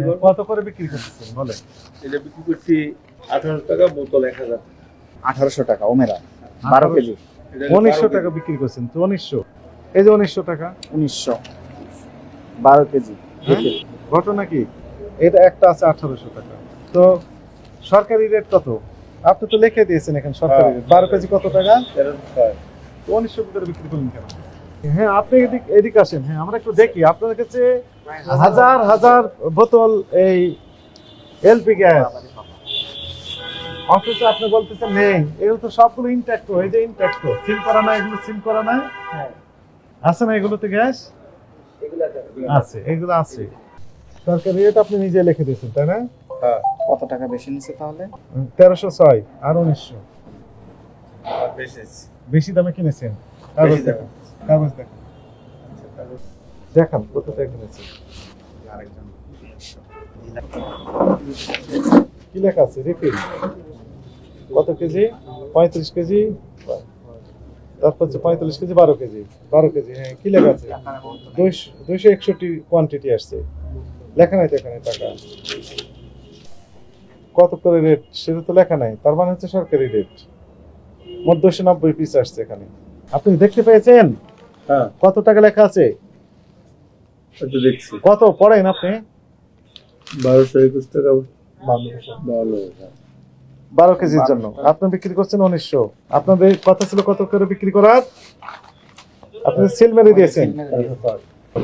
পারবো। কত করে বিক্রি করতেছেন বলেন? এটা বিক্রি করছি 18 টাকা, বোতল 1000। 1800 টাকা ওমেরা 12 কেজি। এটা 1900 12 টাকা বিক্রি করছেন তো 1900, এই যে 1900 টাকা। 1900 12 কেজি। হ্যাঁ? ঘটনা কি, এটা একটা আছে 1800 টাকা। তো সরকারি রেট কত? আপনি তো লিখে দিয়েছেন এখানে সরকারি রেট 12 কেজি কত টাকা, 1300। তো 1900 করে বিক্রি করলেন কেন? হ্যাঁ, আপনি এদিক আসেন। হ্যাঁ, আমরা একটু দেখি আপনার কাছে হাজার হাজার বোতল এই এলপি গ্যাস, অথচ আপনি বলতেছেন নেই। এগুলো তো সবগুলো ইনট্যাক্ট, এই যে ইনট্যাক্ট, সিল করা না, এগুলো সিল করা না, আছে না এগুলোতে গ্যাস? আছে, এগুলো আছে। সরকারি রেট আপনি নিজে লিখে দিয়েছেন তাই না? হ্যাঁ, কত টাকা বেশি নিছে তাহলে? 1306 আর 1900 আর বেশি। বেশি দামে কিনেছেন। কাগজ বেশি দামে। দেখান, কাগজ দেখান, দেখান কত টাকা কিনেছেন। আরেকজন কি লেখা আছে? রিফিল কত কেজি? 35 কেজি, তারপর হচ্ছে 45 কেজি, 12 কেজি, 12 কেজি। হ্যাঁ, কি লেখা আছে? 261 কোয়ান্টিটি আসছে, লেখা নাই তো এখানে টাকা কত করে রেট, সেটা তো লেখা নাই। তার মানে হচ্ছে সরকারি রেট। মোট 290 পিস আসছে এখানে। আপনি দেখতে পেয়েছেন হ্যাঁ, কত টাকা লেখা আছে? একটু দেখছি। কত পড়েন আপনি? 1221 টাকা। 12 কেজির জন্য আপনি বিক্রি করছেন 1900। আপনাদের কথা ছিল কত করে বিক্রি করার, আপনি সিল মেরে দিয়েছেন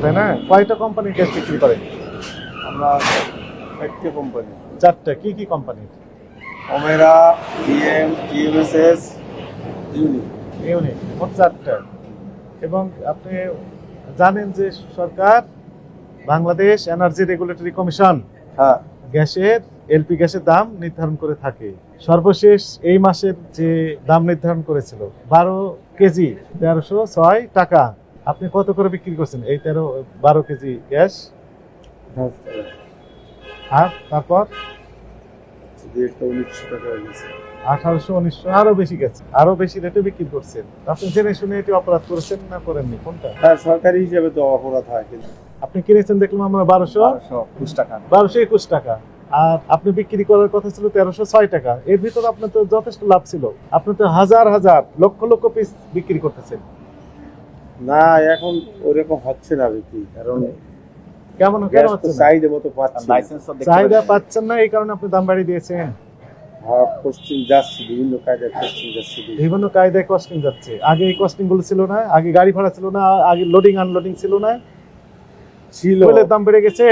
তাই না? কয়টা কোম্পানির গ্যাস বিক্রি করেন? আমরা একটা কোম্পানি, 4টা। কি কি কোম্পানির? Omera, DM, TMSS, unique. Unit, মোট 4টা। এবং আপনি জানেন যে সরকার, বাংলাদেশ এনার্জি রেগুলেটরি কমিশন হ্যাঁ, গ্যাসের, এলপি গ্যাসের দাম নির্ধারণ করে থাকে। সর্বশেষ এই মাসের যে দাম নির্ধারণ করেছিল 12 কেজি 1306 টাকা। আপনি কত করে বিক্রি করছেন এই 12 কেজি গ্যাস? আর তারপর যদি একটা 1900 টাকা হয়ে গেছে। 1800, 1900, আরো বেশি গেছে, আরো বেশি রেটে বিক্রি করছেন। আপনি জেনে শুনে এটি অপরাধ করেছেন না করেননি, কোনটা? হ্যাঁ, সরকারি হিসেবে তো অপরাধ হয়, কিন্তু আপনি কিনেছেন দেখলাম আমরা 1220 টাকা। 1221 টাকা, আর আপনি বিক্রি করার কথা ছিল 1306 টাকা। এর ভিতরে আপনার তো যথেষ্ট লাভ ছিল। আপনি তো হাজার হাজার লক্ষ লক্ষ পিস বিক্রি করতেছেন। না, এখন ওরকম হচ্ছে না বিক্রি, কারণ কেন গ্যাস তো হচ্ছে না? চাহিদা মতো পাচ্ছি না। লাইসেন্স তো দেখতে চাহিদা পাচ্ছেন। পাচ্ছেন না, এই কারণে আপনি দাম বাড়িয়ে দিয়েছেন। হ্যাঁ, পশ্চিম যাচ্ছি, বিভিন্ন কায়দায় পশ্চিম যাচ্ছি। বিভিন্ন কায়দায় কস্টিং যাচ্ছে। আগে এই কস্টিং গুলো ছিল না, আগে গাড়ি ভাড়া ছিল না, আগে লোডিং আনলোডিং ছিল না, ছিল, তেলের দাম বেড়ে গেছে।